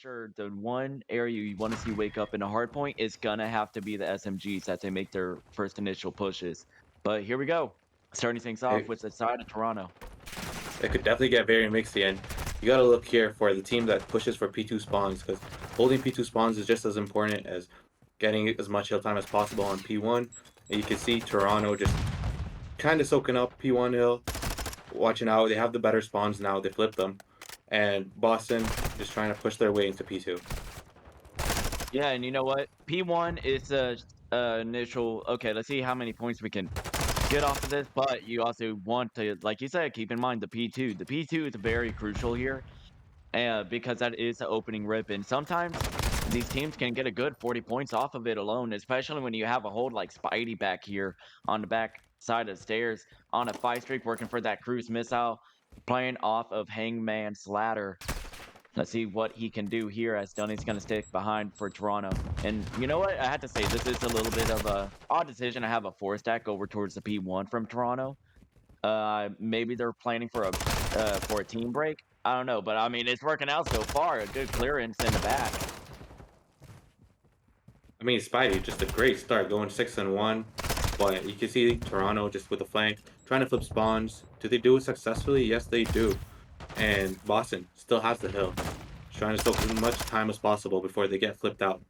sure the one area you want to see wake up in a hard point is gonna have to be the SMGs as they make their first initial pushes. But here we go, starting things off It, with the side of Toronto. it could definitely get very mixy, and you gotta look here for the team that pushes for P2 spawns, because holding P2 spawns is just as important as getting as much hill time as possible on P1. And you can see Toronto just kind of soaking up P1 hill, watching out. They have the better spawns now, they flipped them. And Boston just trying to push their way into P2. Yeah, and you know what? P1 is the initial. Okay, let's see how many points we can get off of this. But you also want to, like you said, keep in mind the P2. The P2 is very crucial here, because that is the opening rip. And sometimes these teams can get a good 40 points off of it alone, especially when you have a hold like Spidey back here on the back side of the stairs on a 5 streak, working for that cruise missile, playing off of Hangman's ladder. Let's see what he can do here as Dunny's going to stick behind for Toronto. And you know what? I have to say, this is a little bit of a odd decision to have a 4 stack over towards the P1 from Toronto. Maybe they're planning for a team break. I don't know, but I mean, it's working out so far. A good clearance in the back. I mean, Spidey, just a great start, going 6-1. But you can see Toronto just with the flank, trying to flip spawns. Do they do it successfully? Yes, they do. And Boston still has the hill, trying to soak as much time as possible before they get flipped out.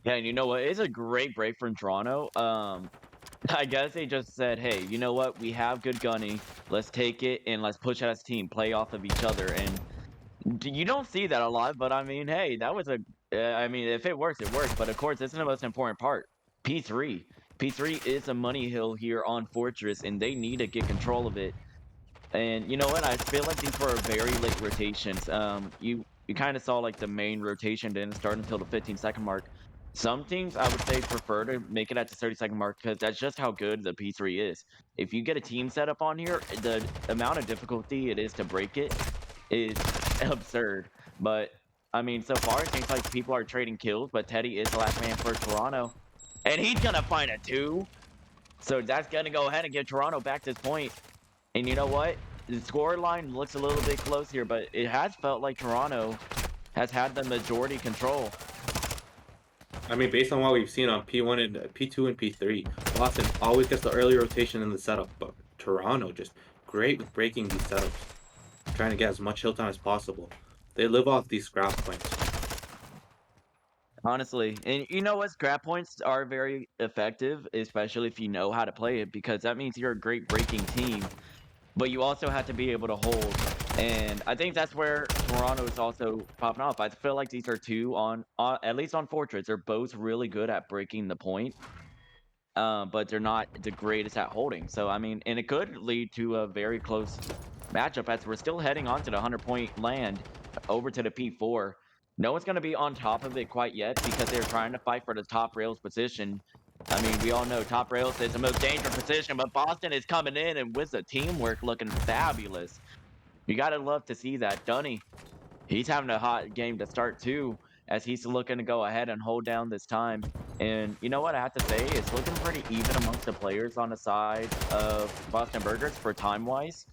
Yeah, and you know what? It's a great break from Toronto. I guess they just said, hey, you know what? We have good gunning. Let's take it and let's push as a team, play off of each other. And you don't see that a lot, but I mean, hey, that was a. I mean, if it works, it works. But of course, this is the most important part. P3. P3 is a money hill here on Fortress, and they need to get control of it. And you know what? I feel like these were very late rotations. You kind of saw like the main rotation didn't start until the 15-second mark. Some teams I would say prefer to make it at the 30-second mark because that's just how good the P3 is. If you get a team set up on here, the amount of difficulty it is to break it is absurd. But I mean, so far it seems like people are trading kills, but Teddy is the last man for Toronto, and he's gonna find a 2. So that's gonna go ahead and get Toronto back this point. And you know what? The score line looks a little bit close here, but it has felt like Toronto has had the majority control. I mean, based on what we've seen on P1 and P2 and P3, Boston always gets the early rotation in the setup, but Toronto just great with breaking these setups, trying to get as much hill time as possible. They live off these scrap points. Honestly, and you know what? Scrap points are very effective, especially if you know how to play it, because that means you're a great breaking team. But you also have to be able to hold, and I think that's where Toronto is also popping off. I feel like these are two on at least on Fortress. They're both really good at breaking the point, but they're not the greatest at holding. So I mean, and it could lead to a very close matchup as we're still heading on to the 100-point land over to the P4. No one's going to be on top of it quite yet because they're trying to fight for the top rails position. I mean, we all know top rails is the most dangerous position, but Boston is coming in and with the teamwork looking fabulous. You got to love to see that. Dunny, he's having a hot game to start too, as he's looking to go ahead and hold down this time. And you know what I have to say? It's looking pretty even amongst the players on the side of Boston Burgers for time-wise.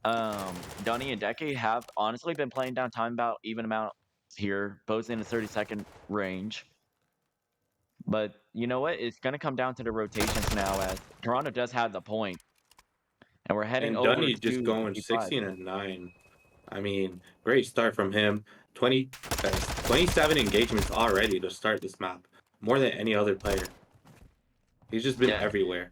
Dunny and Decky have honestly been playing down time about even amount here, both in the 30-second range. But you know what? It's going to come down to the rotations now as Toronto does have the point. And we're heading And over Dunny to just going P5. 16-9. I mean, great start from him. 27 engagements already to start this map, more than any other player. He's just been Yeah. everywhere.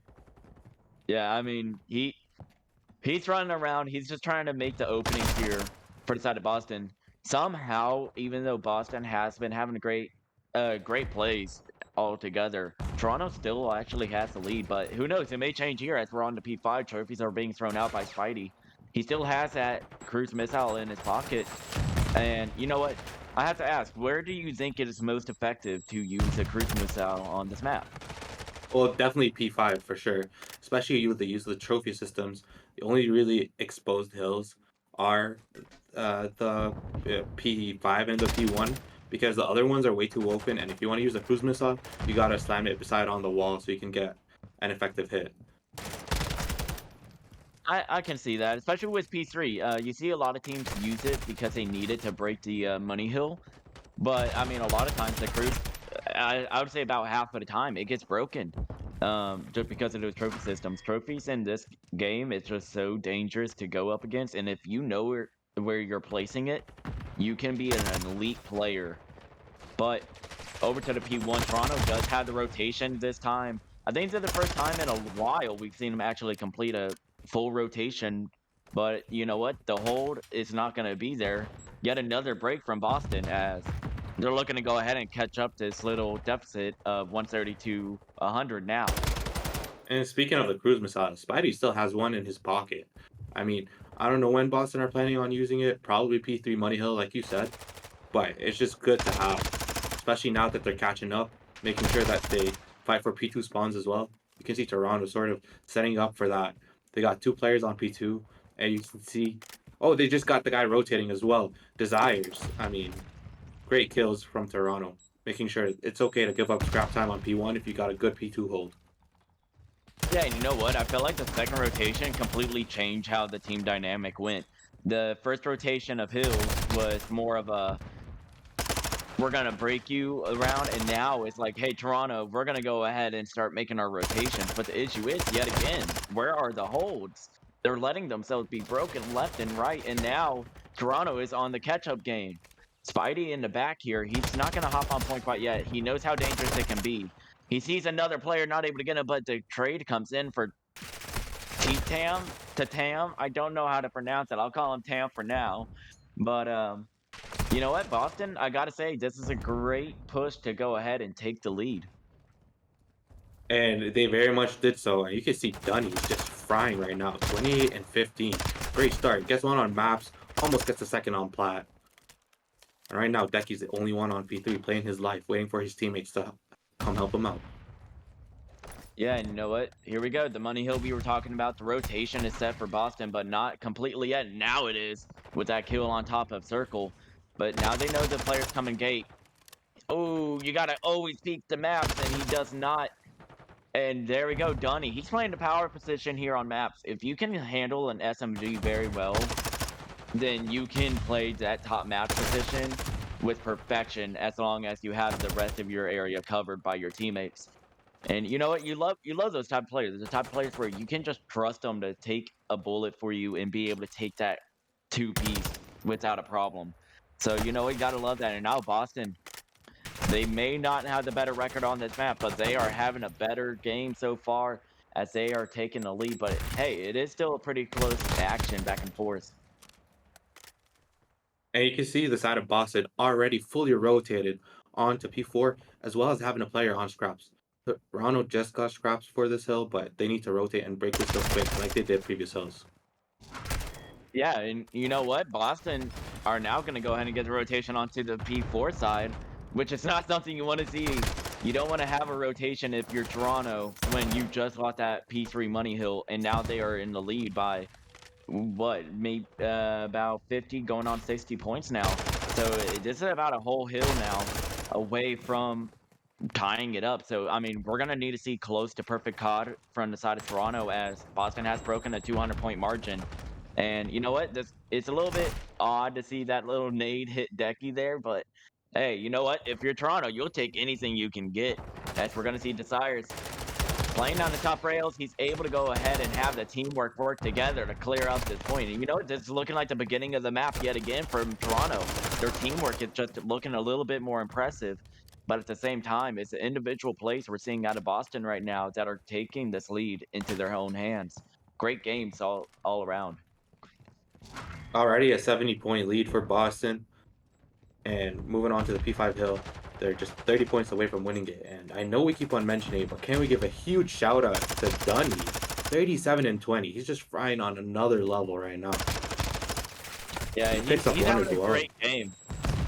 Yeah, I mean, he's running around. He's just trying to make the openings here for the side of Boston. Somehow, even though Boston has been having great plays altogether, Toronto still actually has the lead. But who knows? It may change here as we're on the P5. Trophies are being thrown out by Spidey. He still has that cruise missile in his pocket. And you know what? I have to ask, where do you think it is most effective to use a cruise missile on this map? Well, definitely P5 for sure. Especially with the use of the trophy systems. The only really exposed hills are the P5 and the P1, because the other ones are way too open. And if you want to use a cruise missile, you gotta slam it beside on the wall so you can get an effective hit. I can see that, especially with P3. You see a lot of teams use it because they need it to break the money hill. But I mean, a lot of times the cruise, I would say about half of the time it gets broken, just because of those trophy systems. Trophies in this game, it's just so dangerous to go up against, and if you know where you're placing it, you can be an elite player. But over to the P1, Toronto does have the rotation this time. I think it's the first time in a while we've seen them actually complete a full rotation. But you know what? The hold is not going to be there. Yet another break from Boston as they're looking to go ahead and catch up this little deficit of 130 to 100 now. And speaking of the cruise missile, Spidey still has one in his pocket. I mean, I don't know when Boston are planning on using it. Probably P3 Money Hill, like you said. But it's just good to have, especially now that they're catching up, making sure that they fight for P2 spawns as well. You can see Toronto sort of setting up for that. They got 2 players on P2, and you can see, oh, they just got the guy rotating as well. Desires. I mean, great kills from Toronto, making sure it's okay to give up scrap time on P1 if you got a good P2 hold. Yeah, and you know what? I feel like the second rotation completely changed how the team dynamic went. The first rotation of Hills was more of a we're gonna break you around, and now it's like, hey, Toronto, we're gonna go ahead and start making our rotations. But the issue is, yet again, where are the holds? They're letting themselves be broken left and right, and now Toronto is on the catch-up game. Spidey in the back here, he's not gonna hop on point quite yet. He knows how dangerous it can be. He sees another player not able to get him, but the trade comes in for T-Tam to Tam. I don't know how to pronounce it. I'll call him Tam for now. But you know what, Boston? I gotta say, this is a great push to go ahead and take the lead. And they very much did so. And you can see Dunny's just frying right now. 28 and 15. Great start. Gets one on maps. Almost gets a second on plat. And right now, Decky's the only one on P3 playing his life, waiting for his teammates to come help him out. Yeah, and you know what? Here we go. The money hill we were talking about. The rotation is set for Boston, but not completely yet. Now it is with that kill on top of Circle. But now they know the players coming gate. Oh, you gotta always peek the maps, and he does not. And there we go, Dunny. He's playing the power position here on maps. If you can handle an SMG very well, then you can play that top map position with perfection as long as you have the rest of your area covered by your teammates. And you know what? You love those type of players. The type of players where you can just trust them to take a bullet for you and be able to take that 2-piece without a problem. So you know, we gotta love that. And now Boston, they may not have the better record on this map, but they are having a better game so far as they are taking the lead. But hey, it is still a pretty close action back and forth. And you can see the side of Boston already fully rotated onto P4, as well as having a player on scraps. Toronto just got scraps for this hill, but they need to rotate and break this hill quick like they did previous hills. Yeah, and you know what? Boston are now going to go ahead and get the rotation onto the P4 side, which is not something you want to see. You don't want to have a rotation if you're Toronto when you just got that P3 money hill, and now they are in the lead by, what, maybe about 50 going on 60 points now. So this is about a whole hill now away from tying it up. So, I mean, we're going to need to see close to perfect COD from the side of Toronto as Boston has broken a 200-point margin. And you know what? It's a little bit odd to see that little nade hit Decky there, but hey, you know what? If you're Toronto, you'll take anything you can get. As we're going to see Desires playing on the top rails. He's able to go ahead and have the teamwork work together to clear out this point. And you know, this is looking like the beginning of the map yet again from Toronto. Their teamwork is just looking a little bit more impressive. But at the same time, it's the individual plays we're seeing out of Boston right now that are taking this lead into their own hands. Great games all around. Already a 70-point lead for Boston. And moving on to the P5 hill, they're just 30 points away from winning it. And I know we keep on mentioning it, but can we give a huge shout out to Dunny? 37 and 20. He's just frying on another level right now. Yeah, he's having a great game.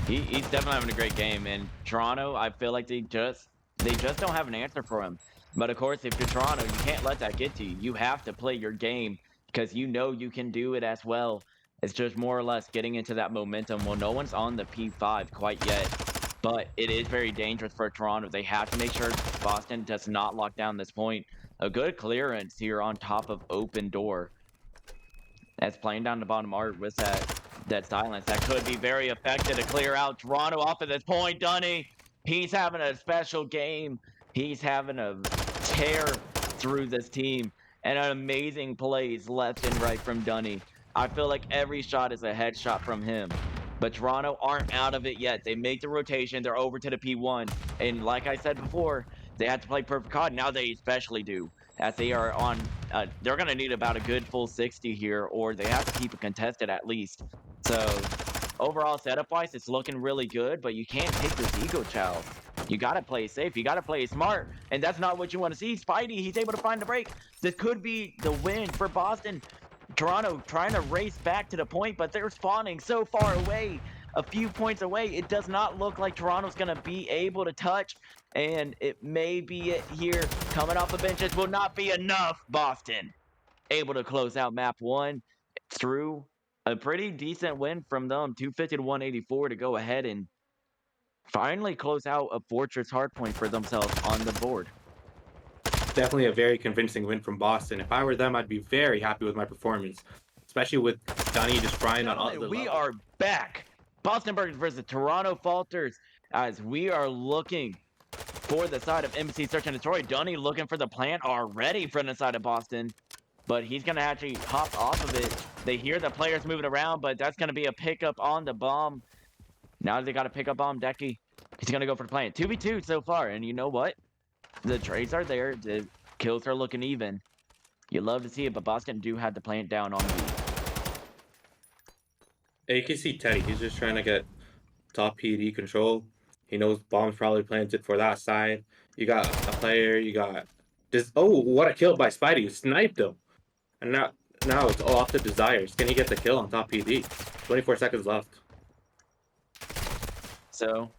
He's definitely having a great game. And Toronto, I feel like they just don't have an answer for him. But of course, if you're Toronto, you can't let that get to you. You have to play your game because you know you can do it as well. It's just more or less getting into that momentum. Well, no one's on the P5 quite yet, but it is very dangerous for Toronto. They have to make sure Boston does not lock down this point. A good clearance here on top of open door. That's playing down the bottom art with that silence. That could be very effective to clear out Toronto off of this point. Dunny, he's having a special game. He's having a tear through this team and an amazing plays left and right from Dunny. I feel like every shot is a headshot from him. But Toronto aren't out of it yet. They make the rotation. They're over to the P1. And like I said before, they have to play perfect COD. Now they especially do, as they are on they're going to need about a good full 60 here, or they have to keep it contested at least. So overall setup-wise, it's looking really good, but you can't take this ego, Chow. You got to play safe. You got to play smart, and that's not what you want to see. Spidey, he's able to find the break. This could be the win for Boston. Toronto trying to race back to the point, but they're spawning so far away, a few points away. It does not look like Toronto's going to be able to touch, and it may be it here. Coming off the benches will not be enough. Boston able to close out map 1 through a pretty decent win from them, 250 to 184 to go ahead and finally close out a Fortress hardpoint for themselves on the board. Definitely a very convincing win from Boston. If I were them, I'd be very happy with my performance, especially with Donnie just frying on all the We levels. are back. Boston Burgers versus Toronto Falters, as we are looking for the side of MC Search and Destroy. Dunny looking for the plant already from the side of Boston, but he's going to actually hop off of it. They hear the players moving around, but that's going to be a pickup on the bomb. Now they got to pick up bomb Decky. He's going to go for the plant. 2v2 so far, and you know what? The trades are there. The kills are looking even. You love to see it, but Boston do have the plant down on B. Yeah, you can see Teddy. He's just trying to get top PD control. He knows bomb's probably planted for that side. You got a player. You got this. Oh, what a kill by Spidey! You sniped him, and now it's all off to Desires. Can he get the kill on top PD? 24 seconds left. So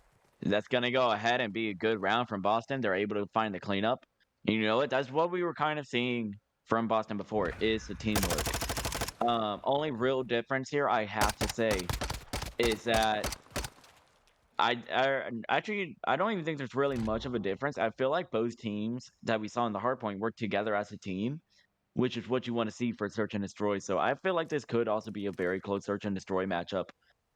that's going to go ahead and be a good round from Boston. They're able to find the cleanup. And you know what? That's what we were kind of seeing from Boston before, is the teamwork. Only real difference here, I have to say, is that I actually I don't even think there's really much of a difference. I feel like both teams that we saw in the hardpoint work together as a team, which is what you want to see for Search and Destroy. So I feel like this could also be a very close Search and Destroy matchup.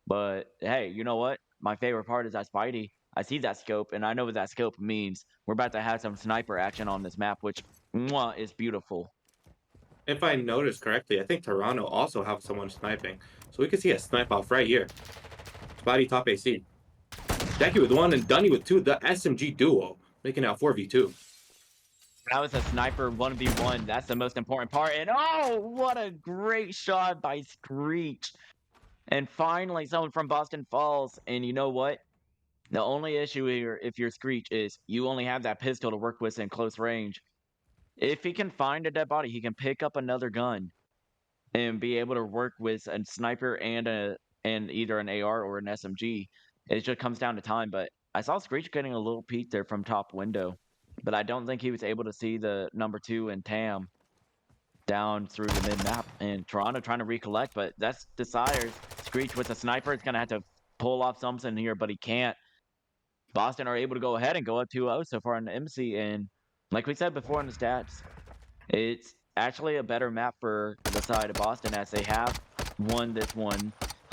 But hey, you know what? My favorite part is that Spidey. I see that scope, and I know what that scope means. We're about to have some sniper action on this map, which is beautiful. If I noticed correctly, I think Toronto also have someone sniping. So we can see a snipe off right here. Spidey top AC. Decky with 1 and Dunny with 2. The SMG duo making out 4v2. That was a sniper 1v1. That's the most important part. And oh, what a great shot by Screech. And finally, someone from Boston falls. And you know what? The only issue here, if you're Screech, is you only have that pistol to work with in close range. If he can find a dead body, he can pick up another gun and be able to work with a sniper and either an AR or an SMG. It just comes down to time. But I saw Screech getting a little peek there from top window, but I don't think he was able to see the number 2 and Tam down through the mid map. And Toronto trying to recollect, but that's Desires. Screech with a sniper is going to have to pull off something here, but he can't. Boston are able to go ahead and go up 2-0 so far on the MC. And like we said before in the stats, it's actually a better map for the side of Boston, as they have won this one.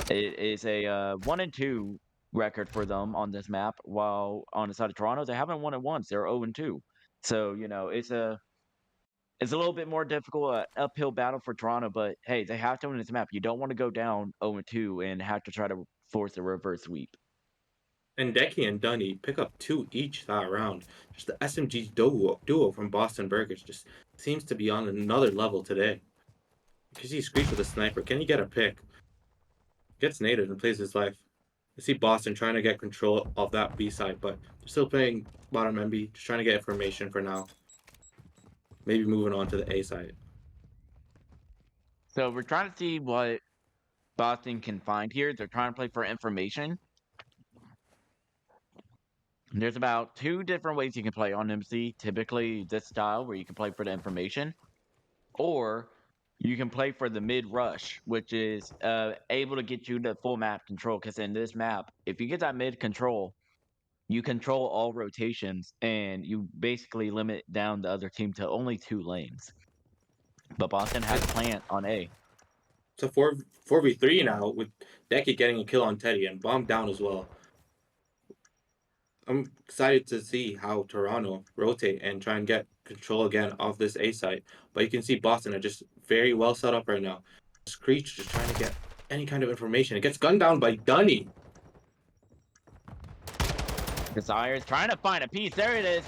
It is a 1-2 record for them on this map, while on the side of Toronto, they haven't won it once. They're 0-2. So, you know, it's a little bit more difficult uphill battle for Toronto, but hey, they have to win this map. You don't want to go down 0-2 and have to try to force a reverse sweep. And Decky and Dunny pick up 2 each that round. Just the SMG duo from Boston Burgers just seems to be on another level today. You can see Screech with a sniper. Can he get a pick? Gets naded and plays his life. I see Boston trying to get control of that B side, but they're still playing bottom MB, just trying to get information for now. Maybe moving on to the A side. So we're trying to see what Boston can find here. They're trying to play for information. There's about 2 different ways you can play on MC. Typically this style, where you can play for the information, or you can play for the mid rush, which is able to get you the full map control. Because in this map, if you get that mid control, you control all rotations, and you basically limit down the other team to only 2 lanes. But Boston has a plant on A. It's a 4v3 now with Decky getting a kill on Teddy and Bomb down as well. I'm excited to see how Toronto rotate and try and get control again of this A site. But you can see Boston are just very well set up right now. Screech just trying to get any kind of information. It gets gunned down by Dunny. Desires trying to find a piece. There it is.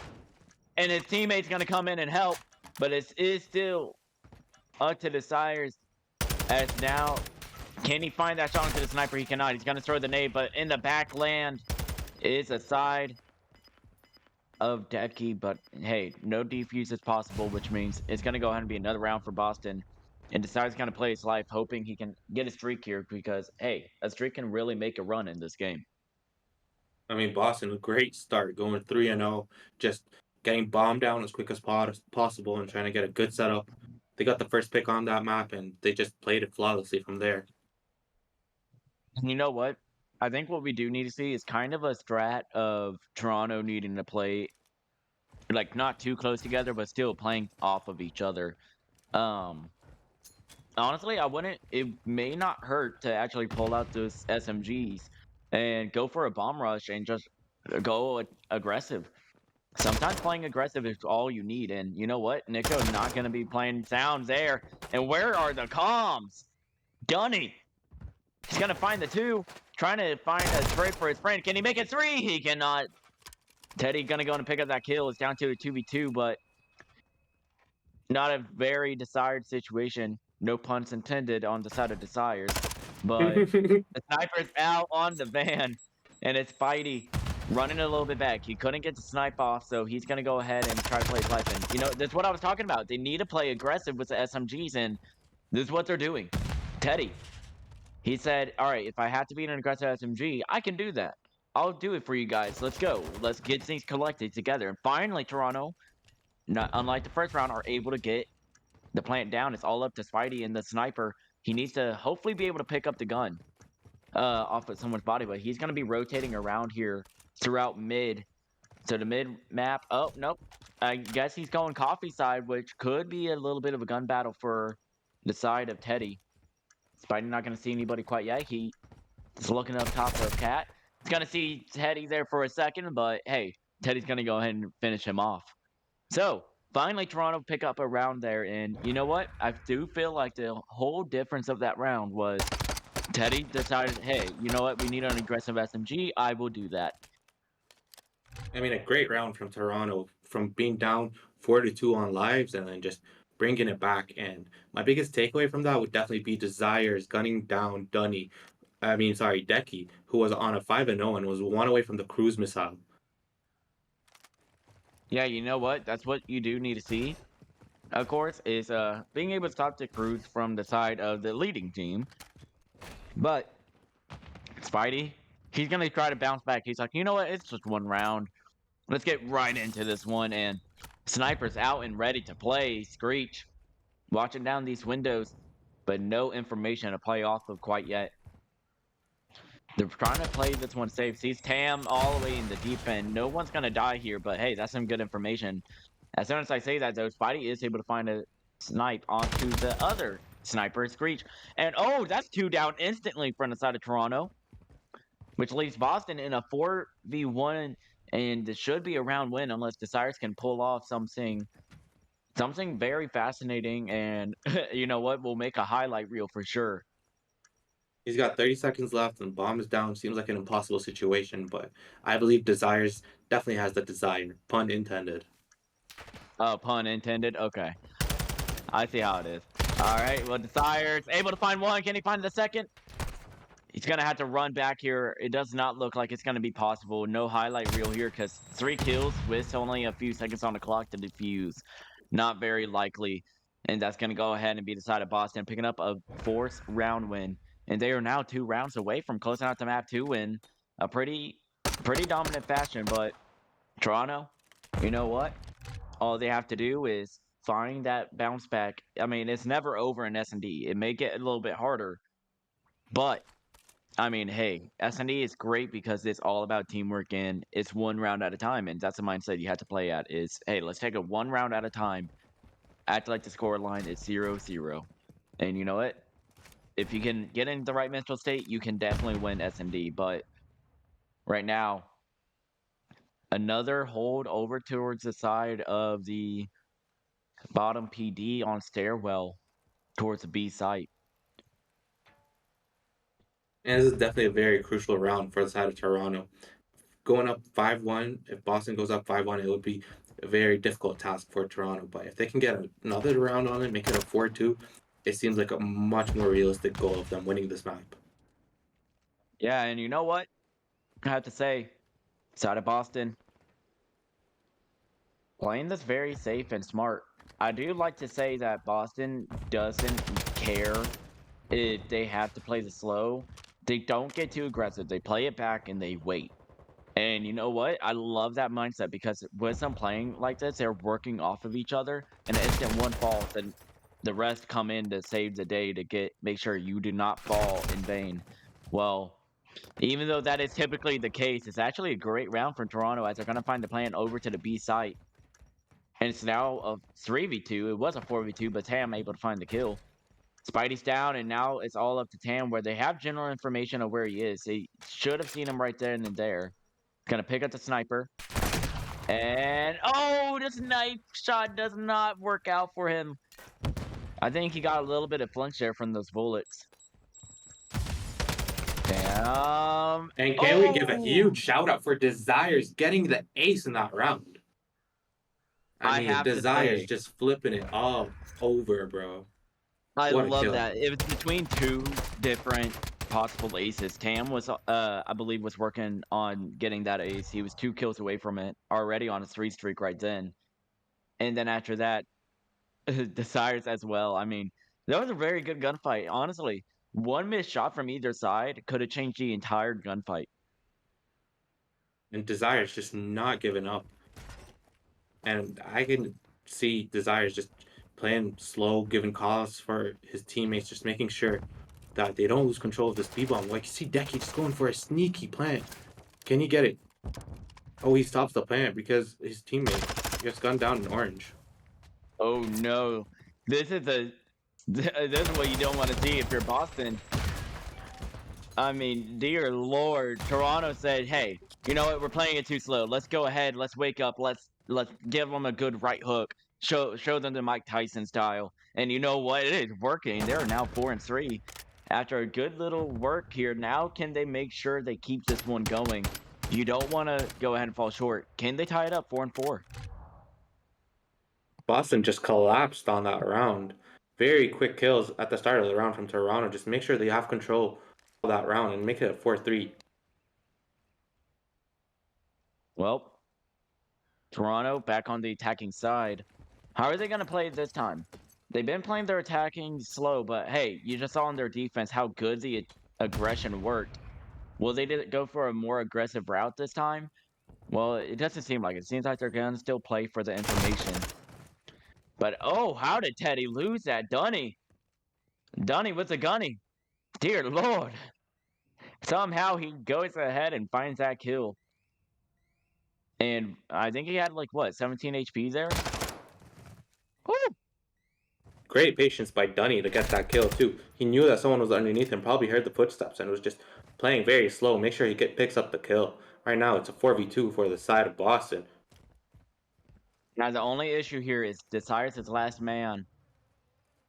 And his teammate's going to come in and help. But it is still up to Desires. As now, can he find that shot into the sniper? He cannot. He's going to throw the nade. But in the back land is a side of Decky. But hey, no defuse is possible, which means it's going to go ahead and be another round for Boston. And Desires going to play his life, hoping he can get a streak here. Because, hey, a streak can really make a run in this game. I mean, Boston, a great start, going 3-0, just getting bombed down as quick as possible and trying to get a good setup. They got the first pick on that map, and they just played it flawlessly from there. And you know what? I think what we do need to see is kind of a strat of Toronto needing to play, like, not too close together, but still playing off of each other. Honestly, it may not hurt to actually pull out those SMGs and go for a bomb rush and just go aggressive. Sometimes playing aggressive is all you need. And you know what? Nico not going to be playing sounds there. And where are the comms? Dunny. He's going to find the two. Trying to find a trade for his friend. Can he make it 3? He cannot. Teddy going to go and pick up that kill. It's down to a 2v2, but not a very desired situation. No puns intended on the side of Desires. But the sniper's out on the van. And it's Spidey running a little bit back. He couldn't get the snipe off, so he's going to go ahead and try to play his life. And, you know, that's what I was talking about. They need to play aggressive with the SMGs, and this is what they're doing. Teddy, he said, all right, if I have to be an aggressive SMG, I can do that. I'll do it for you guys. Let's go. Let's get things collected together. And finally, Toronto, not unlike the first round, are able to get the plant down. It's all up to Spidey and the sniper. He needs to hopefully be able to pick up the gun off of someone's body, but he's going to be rotating around here throughout mid. So the mid map, oh, nope. I guess he's going coffee side, which could be a little bit of a gun battle for the side of Teddy. Spidey not going to see anybody quite yet. He's looking up top of Cat. He's going to see Teddy there for a second, but hey, Teddy's going to go ahead and finish him off. So finally, Toronto pick up a round there, and you know what? I do feel like the whole difference of that round was Teddy decided, hey, you know what? We need an aggressive SMG. I will do that. I mean, a great round from Toronto, from being down 4-2 on lives and then just bringing it back. And my biggest takeaway from that would definitely be Desires gunning down Decky, who was on a 5-0 and was one away from the cruise missile. Yeah, you know what? That's what you do need to see, of course, is being able to stop the cruise from the side of the leading team. But Spidey, he's going to try to bounce back. He's like, you know what? It's just one round. Let's get right into this one. And Sniper's out and ready to play. Screech watching down these windows, but no information to play off of quite yet. They're trying to play this one safe. Sees Tam all the way in the deep end. No one's going to die here, but hey, that's some good information. As soon as I say that, though, Spidey is able to find a snipe onto the other sniper, Screech. And oh, that's 2 down instantly from the side of Toronto, which leaves Boston in a 4v1, and this should be a round win unless Desires can pull off something very fascinating, and you know what, we'll make a highlight reel for sure. He's got 30 seconds left and bomb is down. Seems like an impossible situation, but I believe Desires definitely has the desire. Pun intended. Oh, pun intended? Okay. I see how it is. All right, well, Desires able to find one. Can he find the second? He's going to have to run back here. It does not look like it's going to be possible. No highlight reel here because 3 kills with only a few seconds on the clock to defuse. Not very likely. And that's going to go ahead and be the side of Boston, picking up a 4th round win. And they are now 2 rounds away from closing out the map 2 in a pretty dominant fashion. But Toronto, you know what? All they have to do is find that bounce back. I mean, it's never over in S&D. It may get a little bit harder, but I mean, hey, S&D is great because it's all about teamwork and it's 1 round at a time. And that's the mindset you have to play at is, hey, let's take it 1 round at a time. Act like the score line is 0-0. And you know what? if you can get in the right mental state, you can definitely win SMD. But right now, another hold over towards the side of the bottom PD on stairwell towards the B site. And this is definitely a very crucial round for the side of Toronto. Going up 5-1, if Boston goes up 5-1, it would be a very difficult task for Toronto. But if they can get another round on it, make it a 4-2, it seems like a much more realistic goal of them winning this map. Yeah, and you know what? I have to say, side of Boston, playing this very safe and smart. I do like to say that Boston doesn't care if they have to play the slow. They don't get too aggressive. They play it back and they wait. And you know what? I love that mindset because with them playing like this, they're working off of each other. And the instant one falls, then the rest come in to save the day to make sure you do not fall in vain. Well, even though that is typically the case, it's actually a great round for Toronto as they're going to find the plan over to the B site. And it's now a 3v2. It was a 4v2, but Tam able to find the kill. Spidey's down, and now it's all up to Tam where they have general information of where he is. They should have seen him right there and then there. Gonna pick up the sniper. And oh, the snipe shot does not work out for him. I think he got a little bit of flinch there from those bullets. Damn. And can we give a huge shout out for Desires getting the ace in that round? I mean, have to Desires say, just flipping it all over, bro. I What a love kill. that. It was between two different possible aces. Tam was, I believe, was working on getting that ace. He was 2 kills away from it already on a 3 streak right then. And then after that, Desires as well. I mean, that was a very good gunfight. Honestly, one missed shot from either side could have changed the entire gunfight. And Desires just not giving up. And I can see Desires just playing slow, giving calls for his teammates, just making sure that they don't lose control of this B-bomb. Like, you see Decky just going for a sneaky plant. Can he get it? Oh, he stops the plant because his teammate gets gunned down in orange. Oh no, this is this is what you don't want to see if you're Boston. I mean, dear Lord, Toronto said, "Hey, you know what? We're playing it too slow. Let's go ahead. Let's wake up. Let's give them a good right hook. Show them the Mike Tyson style." And you know what? It is working. They're now 4-3 after a good little work here. Now, can they make sure they keep this one going? You don't want to go ahead and fall short. Can they tie it up 4-4? Boston just collapsed on that round. Very quick kills at the start of the round from Toronto. Just make sure they have control of that round and make it a 4-3. Well, Toronto back on the attacking side. How are they going to play it this time? They've been playing their attacking slow, but hey, you just saw on their defense how good the aggression worked. Will they go for a more aggressive route this time? Well, it doesn't seem like it. It seems like they're going to still play for the information. But oh, how did Teddy lose that? Dunny with the gunny. Dear Lord. Somehow he goes ahead and finds that kill. And I think he had like what, 17 HP there? Woo! Great patience by Dunny to get that kill too. He knew that someone was underneath him, probably heard the footsteps, and was just playing very slow. Make sure he picks up the kill. Right now, it's a 4v2 for the side of Boston. Now the only issue here is Desires' last man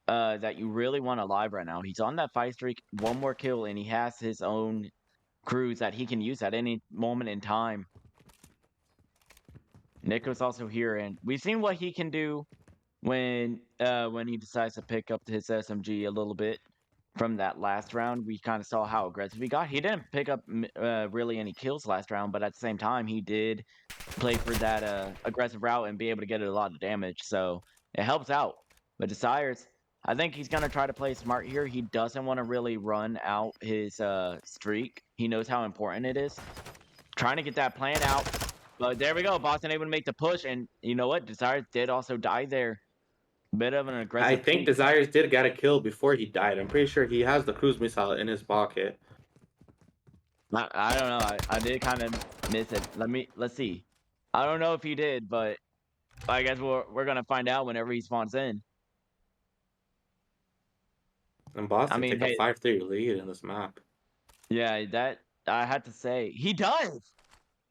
that you really want alive right now. He's on that 5 streak, 1 more kill, and he has his own crews that he can use at any moment in time. Nico's also here, and we've seen what he can do when he decides to pick up his SMG a little bit from that last round. We kind of saw how aggressive he got. He didn't pick up really any kills last round, but at the same time, he did play for that aggressive route and be able to get a lot of damage. So it helps out. But Desires, I think he's going to try to play smart here. He doesn't want to really run out his streak. He knows how important it is. Trying to get that plan out. But there we go. Boston able to make the push. And you know what? Desires did also die there. Bit of an aggressive. I think Desires did get a kill before he died. I'm pretty sure he has the cruise missile in his pocket. I don't know. I did kind of miss it. Let's see. I don't know if he did, but I guess we're gonna find out whenever he spawns in. And I Boston mean, take a hey, 5-3 lead in this map. yeah, that I had to say he does.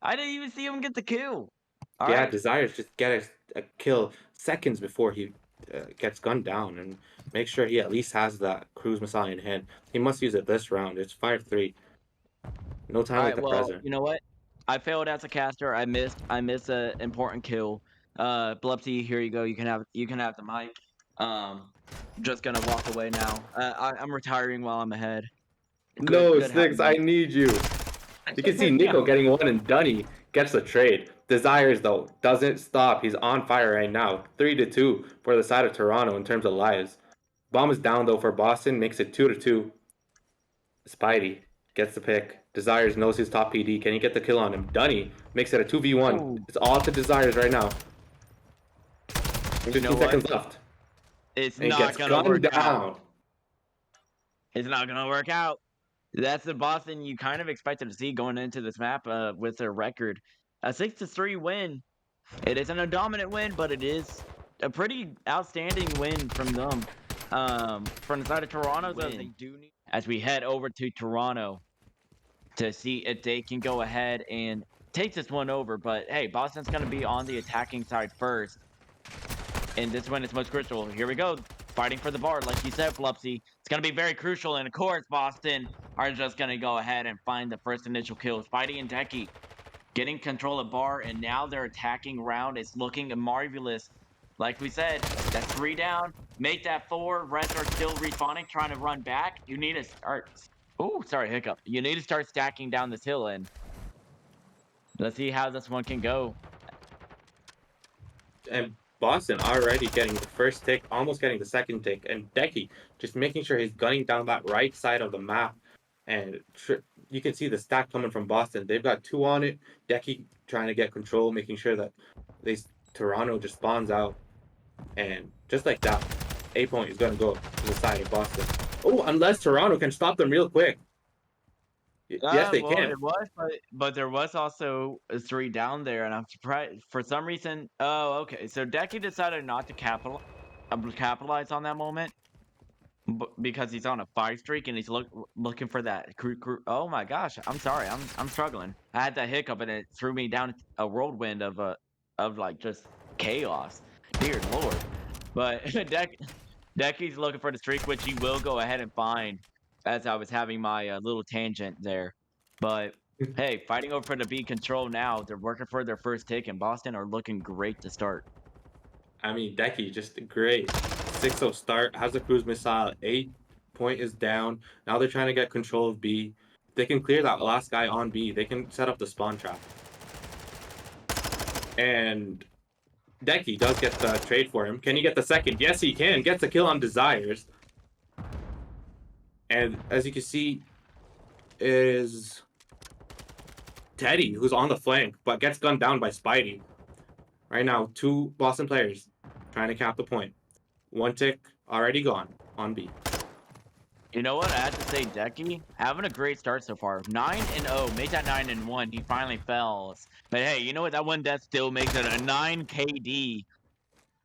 I didn't even see him get the kill. All Yeah, right. Desires just get a kill seconds before he gets gunned down, and make sure he at least has that cruise missile in hand. He must use it this round. It's 5-3. No time All like right. the Well, present. you know what? I failed as a caster. I missed a important kill. Blupsy, here you go. You can have the mic. Um, just gonna walk away now. I'm retiring while I'm ahead. No, Good Sticks, having I you. need you. You can see Nico getting one, and Dunny gets the trade. Desires, though, doesn't stop. He's on fire right now. 3-2 for the side of Toronto in terms of lives. Bomb is down, though, for Boston. Makes it 2-2. Spidey gets the pick. Desires knows his top PD. Can he get the kill on him? Dunny makes it a 2v1. Oh, It's all to Desires right now. you know 15 what? seconds left. It's And he not gets gonna work gunned out. down. It's not gonna work out. That's the Boston you kind of expected to see going into this map with their record. A 6-3 win. It isn't a dominant win, but it is a pretty outstanding win from them. From the side of Toronto, though, they do need as we head over to Toronto to see if they can go ahead and take this one over. But hey, Boston's going to be on the attacking side first. And this one is most crucial. Here we go. Fighting for the bar, like you said, Flupsy. It's going to be very crucial. And of course, Boston are just going to go ahead and find the first initial kill. Spidey and Decky getting control of bar, and now their attacking round is looking marvelous. Like we said, that's 3 down. Make that 4. Rest are still respawning, trying to run back. You need to start. Oh, sorry, hiccup. You need to start stacking down this hill, and let's see how this one can go. And Boston already getting the first tick, almost getting the second tick, and Decky just making sure he's gunning down that right side of the map. And you can see the stack coming from Boston. They've got 2 on it. Decky trying to get control, making sure that Toronto just spawns out. And just like that, A point is going to go to the side of Boston. Oh, unless Toronto can stop them real quick. Yes, they Well, can. it was, but there was also a 3 down there, and I'm surprised for some reason. Oh, okay. So Decky decided not to capitalize on that moment. Because he's on a 5 streak and he's looking for that crew. Oh my gosh, I'm sorry, I'm struggling. I had that hiccup and it threw me down a whirlwind of like just chaos. Dear Lord. But Decky's looking for the streak, which he will go ahead and find. As I was having my little tangent there, but hey, fighting over for the B control now. They're working for their first tick, and Boston are looking great to start. I mean, Decky just great. 6-0 start, has a cruise missile, 8 point is down. Now they're trying to get control of B. They can clear that last guy on B. They can set up the spawn trap. And Decky does get the trade for him. Can he get the second? Yes, he can. Gets the kill on Desires. And as you can see, is Teddy, who's on the flank, but gets gunned down by Spidey. Right now, 2 Boston players trying to cap the point. 1 tick already gone on B. You know what? I have to say, Decky having a great start so far. 9-0, made that 9-1. He finally fells. But hey, you know what? That one death still makes it a 9 KD.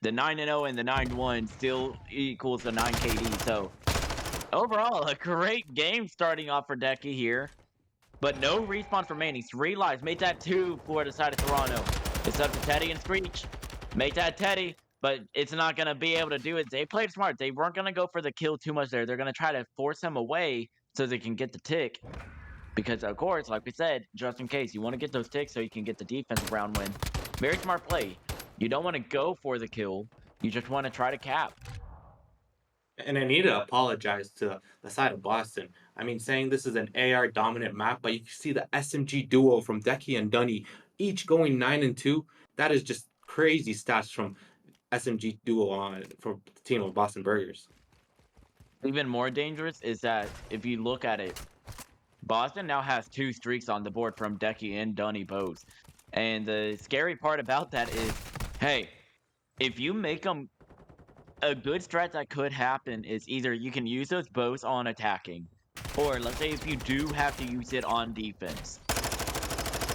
The 9-0 and the 9-1 still equals a 9 KD. So overall, a great game starting off for Decky here. But no respawn for Manny. 3 lives. Made that 2 for the side of Toronto. It's up to Teddy and Screech. Make that Teddy. But it's not going to be able to do it. They played smart. They weren't going to go for the kill too much there. They're going to try to force him away so they can get the tick. Because, of course, like we said, just in case, you want to get those ticks so you can get the defensive round win. Very smart play. You don't want to go for the kill. You just want to try to cap. And I need to apologize to the side of Boston. I mean, saying this is an AR dominant map, but you can see the SMG duo from Decky and Dunny, each going 9-2. That is just crazy stats from SMG duo on for the team of Boston Burgers. Even more dangerous is that if you look at it, Boston now has 2 streaks on the board from Decky and Dunny both. And the scary part about that is, hey, if you make them, a good strat that could happen is either you can use those bows on attacking, or let's say if you do have to use it on defense,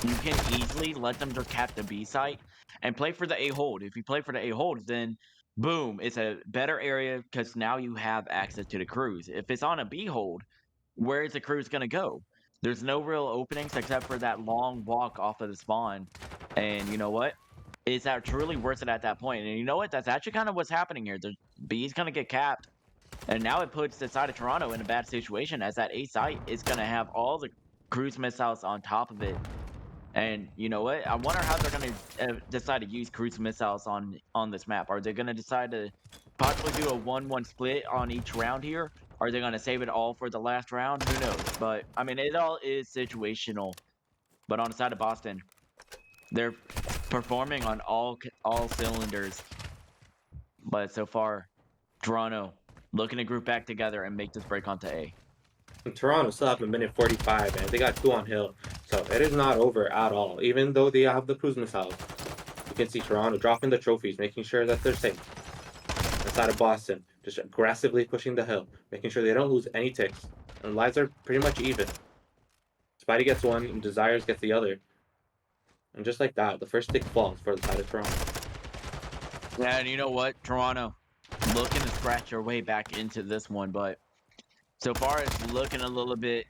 you can easily let them just cap the B site and play for the A hold. If you play for the A hold, then boom, it's a better area because now you have access to the cruise. If it's on a B hold, where is the cruise gonna go? There's no real openings except for that long walk off of the spawn. And you know what? Is that truly worth it at that point? And you know what? That's actually kind of what's happening here. The B's gonna get capped, and now it puts the side of Toronto in a bad situation as that A site is gonna have all the cruise missiles on top of it. And you know what? I wonder how they're gonna decide to use cruise missiles on this map. Are they gonna decide to possibly do a 1-1 split on each round here? Are they gonna save it all for the last round? Who knows? But I mean, it all is situational. But on the side of Boston, they're performing on all cylinders. But so far, Toronto looking to group back together and make this break onto A. And Toronto still have a minute 45, and they got 2 on hill. So it is not over at all. Even though they have the cruise missiles, you can see Toronto dropping the trophies, making sure that they're safe. Inside of Boston, just aggressively pushing the hill, making sure they don't lose any ticks. And lives are pretty much even. Spidey gets one, and Desires gets the other. And just like that, the first tick falls for the side of Toronto. Yeah, and you know what? Toronto looking to scratch their way back into this one, but so far it's looking a little bit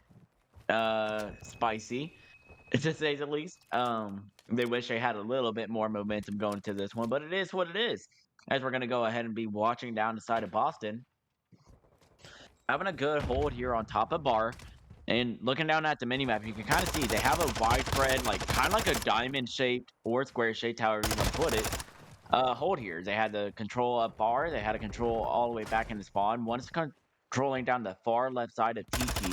spicy, to say the least. They wish they had a little bit more momentum going to this one, but it is what it is. As we're gonna go ahead and be watching down the side of Boston, having a good hold here on top of bar. And looking down at the mini-map, you can kind of see they have a widespread, like kind of like a diamond-shaped or square-shaped, however you want to put it, hold here. They had the control up bar. They had a control all the way back into spawn. One is controlling down the far left side of TT,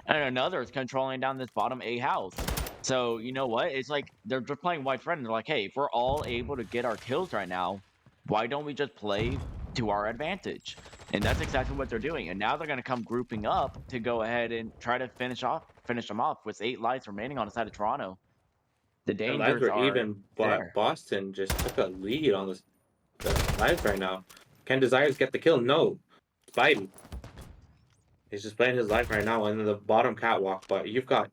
and another is controlling down this bottom A house. So you know what? It's like they're just playing widespread, and they're like, hey, if we're all able to get our kills right now, why don't we just play to our advantage? And that's exactly what they're doing. And now they're going to come grouping up to go ahead and try to finish them off with 8 lives remaining on the side of Toronto. The And lives dangers were are even, but there. Boston just took a lead on the lives right now. Can Desires get the kill? No. Spidey. He's just playing his life right now in the bottom catwalk, but you've got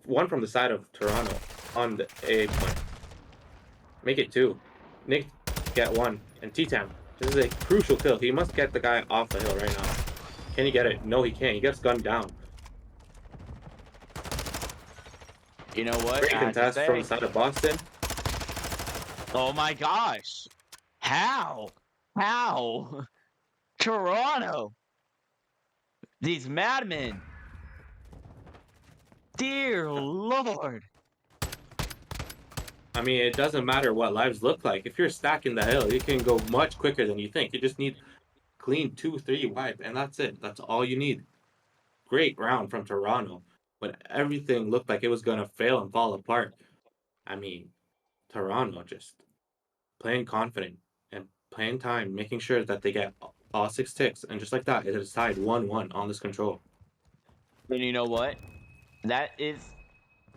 one from the side of Toronto on the A point. Make it 2. Nick get 1. And T-Tam. This is a crucial kill. He must get the guy off the hill right now. Can he get it? No, he can't. He gets gunned down. You know what? Great contest from the side of Boston. Oh my gosh. How? How? Toronto. These madmen. Dear Lord. I mean, it doesn't matter what lives look like. If you're stacking the hill, you can go much quicker than you think. You just need clean 2-3 wipe, and that's it. That's all you need. Great round from Toronto. When everything looked like it was going to fail and fall apart. I mean, Toronto just playing confident and playing time, making sure that they get all 6 ticks. And just like that, it is tied 1-1 on this control. And you know what? That is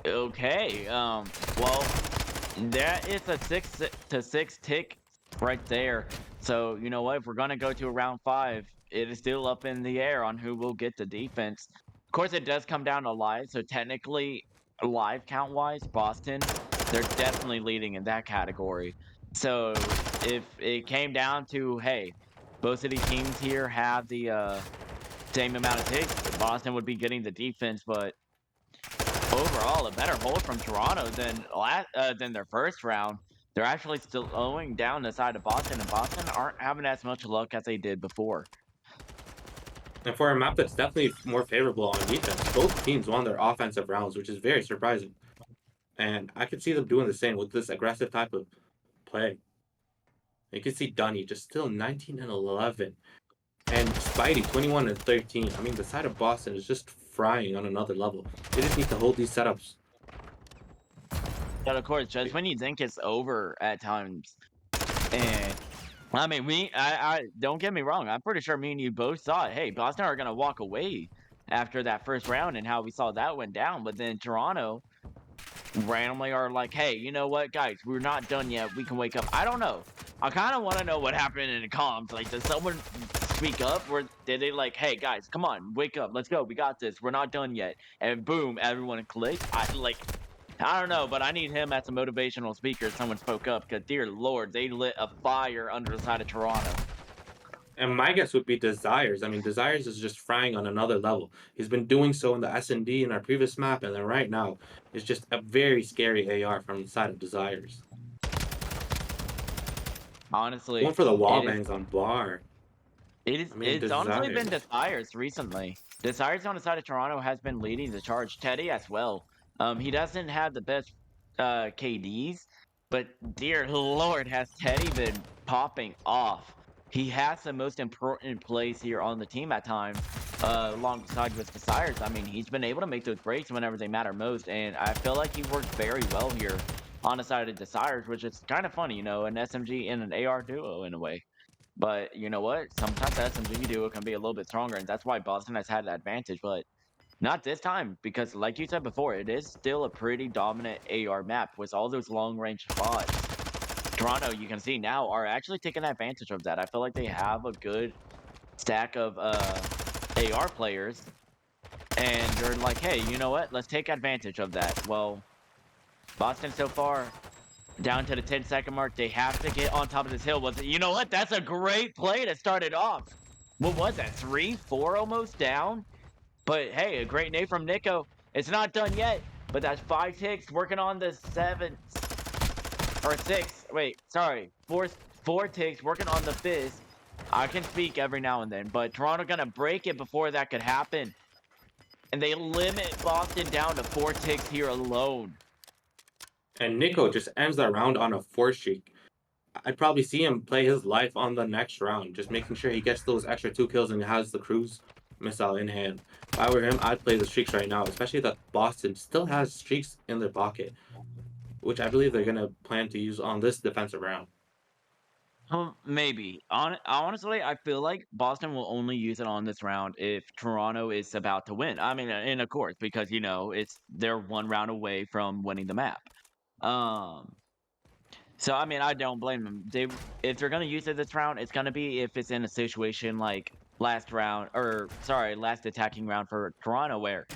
okay. Well, that is a 6-6 tick right there. So you know what? If we're gonna go to a round 5, it is still up in the air on who will get the defense. Of course, it does come down to live. So technically, live count wise, Boston, they're definitely leading in that category. So if it came down to, hey, both of these teams here have the same amount of ticks, Boston would be getting the defense, but overall, a better hold from Toronto than their first round. They're actually still slowing down the side of Boston, and Boston aren't having as much luck as they did before. And for a map that's definitely more favorable on defense, both teams won their offensive rounds, which is very surprising. And I could see them doing the same with this aggressive type of play. You can see Dunny just still 19 and 11. And Spidey 21 and 13. I mean, the side of Boston is just frying on another level. They just need to hold these setups. But of course, just when you think it's over at times, and I mean, I don't get me wrong. I'm pretty sure me and you both thought, hey, Boston are gonna walk away after that first round and how we saw that went down. But then Toronto randomly are like, hey, you know what, guys, we're not done yet. We can wake up. I don't know. I kind of want to know what happened in the comms. Like, does someone speak up, or did they like, hey, guys, come on, wake up, let's go, we got this, we're not done yet, and boom, everyone clicked? I don't know, but I need him as a motivational speaker. Someone spoke up because, dear Lord, they lit a fire under the side of Toronto. And my guess would be Desires. I mean, Desires is just frying on another level. He's been doing so in the S&D in our previous map, and then right now, it's just a very scary AR from the side of Desires. Going Honestly, for the wall it is. bangs on bar. I mean, It's honestly been Desires. Desires recently. Desires on the side of Toronto has been leading the charge. Teddy as well. He doesn't have the best KDs, but dear Lord, has Teddy been popping off. He has the most important plays here on the team at times, alongside with Desires. I mean, he's been able to make those breaks whenever they matter most, and I feel like he worked very well here on the side of Desires, which is kind of funny, an SMG and an AR duo in a way. But you know what? Sometimes the SMG duo can be a little bit stronger, and that's why Boston has had the advantage. But not this time, because like you said before, it is still a pretty dominant AR map with all those long range spots. Toronto, you can see now, are actually taking advantage of that. I feel like they have a good stack of AR players, and they're like, hey, you know what? Let's take advantage of that. Well, Boston so far down to the 10-second mark. They have to get on top of this hill. You know what? That's a great play to start it off. What was that? 3, 4 almost down? But hey, a great nade from Nico. It's not done yet, but that's 5 ticks working on the 7th or 6. Wait, sorry. 4 ticks working on the 5th. I can speak every now and then, but Toronto gonna break it before that could happen. And they limit Boston down to 4 ticks here alone. And Nico just ends the round on a 4 streak. I'd probably see him play his life on the next round, just making sure he gets those extra 2 kills and has the cruise missile in hand. If I were him, I'd play the streaks right now, especially that Boston still has streaks in their pocket, which I believe they're going to plan to use on this defensive round. Maybe. Honestly, I feel like Boston will only use it on this round if Toronto is about to win. I mean, and of course, because they're 1 round away from winning the map. Um, so I mean, I don't blame them. If they're gonna use it this round, it's gonna be if it's in a situation like last round, or sorry, last attacking round for Toronto, where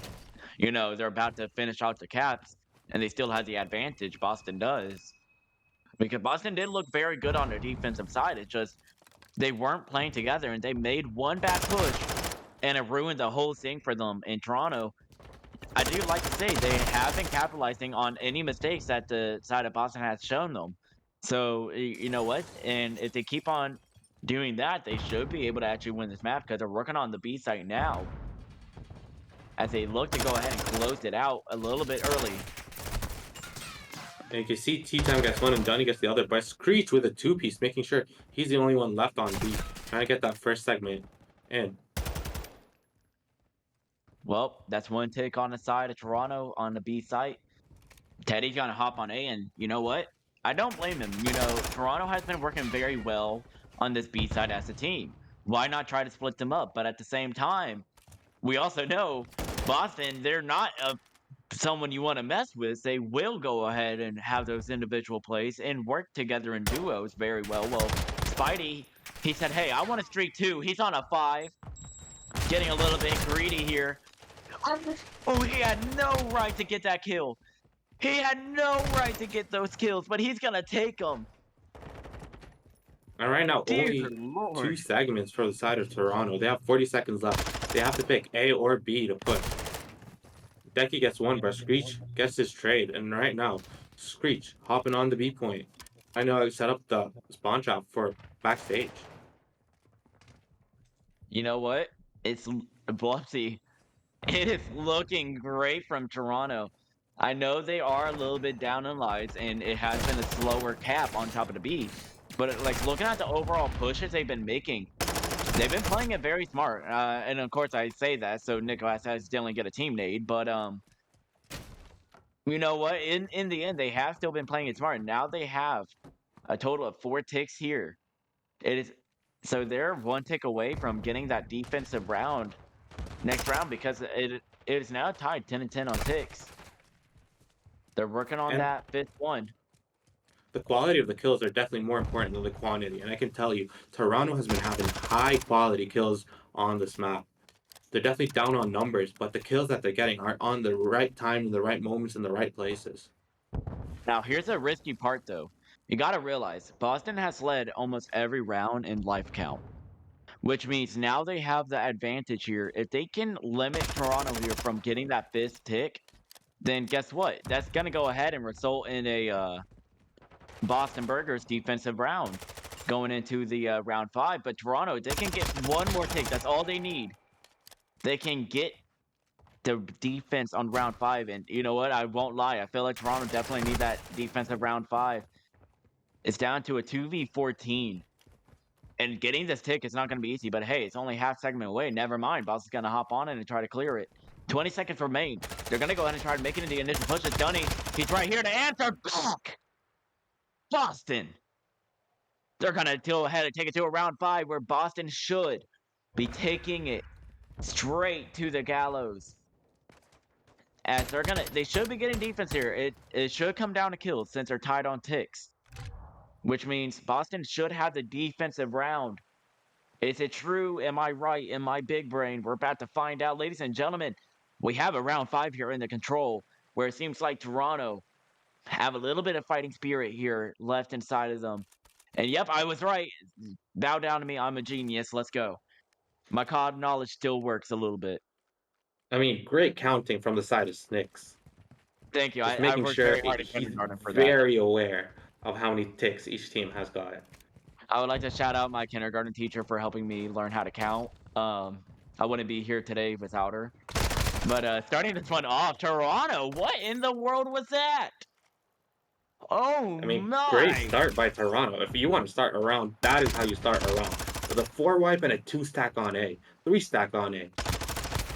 they're about to finish out the caps and they still have the advantage. Boston does. Because Boston did look very good on their defensive side. It's just they weren't playing together, and they made one bad push, and it ruined the whole thing for them. In Toronto, I do like to say they haven't capitalizing on any mistakes that the side of Boston has shown them. So you know what? And if they keep on doing that, they should be able to actually win this map because they're working on the B site now, as they look to go ahead and close it out a little bit early. And you can see T-Time gets one and Dunny gets the other, but Screech with a 2-piece, making sure he's the only one left on B, trying to get that first segment in. Well, that's one take on the side of Toronto on the B site. Teddy's gonna hop on A, and you know what? I don't blame him. Toronto has been working very well on this B side as a team. Why not try to split them up? But at the same time, we also know Boston, they're not someone you want to mess with. They will go ahead and have those individual plays and work together in duos very well. Well, Spidey, he said, hey, I want to streak 2. He's on a 5. Getting a little bit greedy here. Oh, he had no right to get that kill. He had no right to get those kills, but he's going to take them. And right now, Dear only Lord. 2 segments for the side of Toronto. They have 40 seconds left. They have to pick A or B to push. Decky gets one, but Screech gets his trade. And right now, Screech hopping on the B point. I know I set up the spawn trap for backstage. You know what? It's Blupsy. It is looking great from Toronto. I know they are a little bit down in lives, and it has been a slower cap on top of the B. But like looking at the overall pushes they've been making, they've been playing it very smart. And of course I say that so Nico has to accidentally get a team nade. But you know what? In the end, they have still been playing it smart. Now they have a total of 4 ticks here. So they're 1 tick away from getting that defensive round next round, because it is now tied 10-10 on ticks. They're working on that 5th one. The quality of the kills are definitely more important than the quantity. And I can tell you, Toronto has been having high quality kills on this map. They're definitely down on numbers, but the kills that they're getting are on the right time, in the right moments, in the right places. Now, here's a risky part, though. You got to realize Boston has led almost every round in life count, which means now they have the advantage here. If they can limit Toronto here from getting that fifth tick, then guess what? That's going to go ahead and result in a Boston Burgers defensive round going into the round 5. But Toronto, they can get one more tick. That's all they need. They can get the defense on round 5. And you know what? I won't lie. I feel like Toronto definitely need that defensive round 5. It's down to a 2v14. And getting this tick is not going to be easy. But hey, it's only half segment away. Never mind. Boston's going to hop on it and try to clear it. 20 seconds remain. They're going to go ahead and try to make it in the initial push. It's Dunny. He's right here to answer. Boston. They're going to go ahead and take it to a round 5 where Boston should be taking it straight to the gallows. As they should be getting defense here. It should come down to kills since they're tied on ticks. Which means Boston should have the defensive round. Is it true? Am I right in my big brain? We're about to find out. Ladies and gentlemen, we have a round 5 here in the control where it seems like Toronto have a little bit of fighting spirit here left inside of them. And yep, I was right. Bow down to me. I'm a genius. Let's go. My COD knowledge still works a little bit. I mean, great counting from the side of Snicks. Thank you. Just I making worked sure very hard at he's kindergarten for that. very aware of how many ticks each team has got. I would like to shout out my kindergarten teacher for helping me learn how to count. I wouldn't be here today without her. But starting this one off, Toronto, what in the world was that? Oh, I mean, my. great start by Toronto. If you want to start a round, that is how you start a round. With a 4 wipe and a 2 stack on A. 3 stack on A.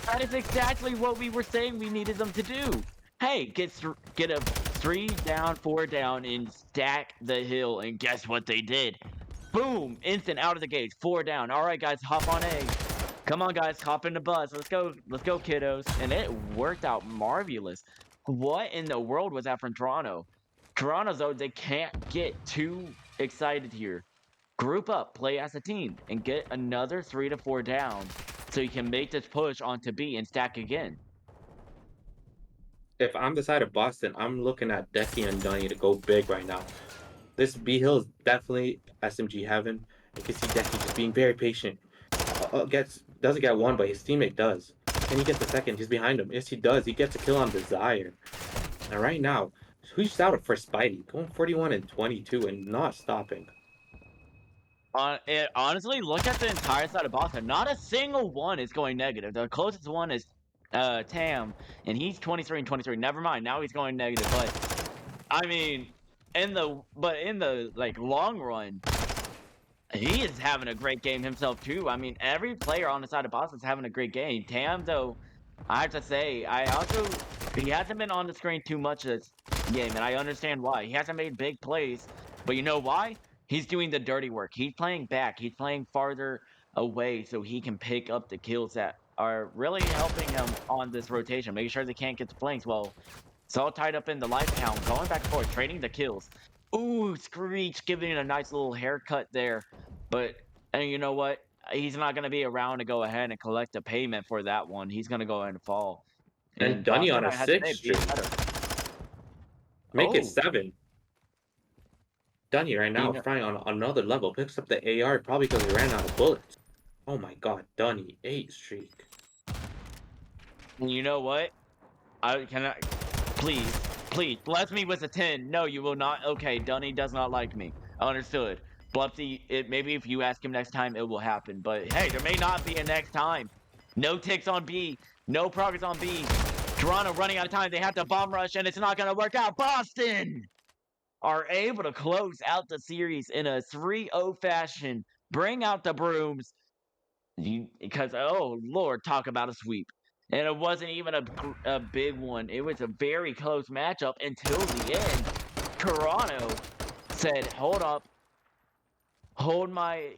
That is exactly what we were saying we needed them to do. Hey, get a 3 down, 4 down, and stack the hill. And guess what they did? Boom! Instant out of the gate. 4 down. All right, guys, hop on A. Come on, guys, hop in the bus. Let's go, kiddos. And it worked out marvelous. What in the world was that from Toronto? Toronto, though, they can't get too excited here. Group up, play as a team, and get another 3 to 4 down so you can make this push onto B and stack again. If I'm the side of Boston, I'm looking at Decky and Dunny to go big right now. This B hill is definitely SMG heaven. You can see Decky just being very patient. Doesn't get one, but his teammate does. Can he get the second? He's behind him. Yes, he does. He gets a kill on Desire. And right now, who's out for Spidey? Going 41 and 22 and not stopping. Honestly, look at the entire side of Boston. Not a single one is going negative. The closest one is Tam, and he's 23 and 23. Never mind. Now he's going negative. But I mean, in the like long run, he is having a great game himself too. I mean, every player on the side of Boston's having a great game. Tam, though, I have to say, he hasn't been on the screen too much this game, and I understand why. He hasn't made big plays, but you know why? He's doing the dirty work. He's playing back. He's playing farther away so he can pick up the kills that are really helping him on this rotation. Making sure they can't get the flanks. Well, it's all tied up in the life count. Going back and forth, trading the kills. Ooh, Screech giving it a nice little haircut there. But, and you know what? He's not going to be around to go ahead and collect the payment for that one. He's going to go ahead and fall. And Dunny on a 6 streak. Make it 7. Dunny right now flying on another level. Picks up the AR probably because he ran out of bullets. Oh my god, Dunny, 8 streak. And you know what? Please, bless me with a 10. No, you will not. Okay, Dunny does not like me. Understood. Blupsy, maybe if you ask him next time, it will happen. But hey, there may not be a next time. No ticks on B. No progress on B. Toronto running out of time. They have to bomb rush, and it's not going to work out. Boston are able to close out the series in a 3-0 fashion. Bring out the brooms. Because, oh, Lord, talk about a sweep. And it wasn't even a big one. It was a very close matchup until the end. Toronto said, hold up. Hold my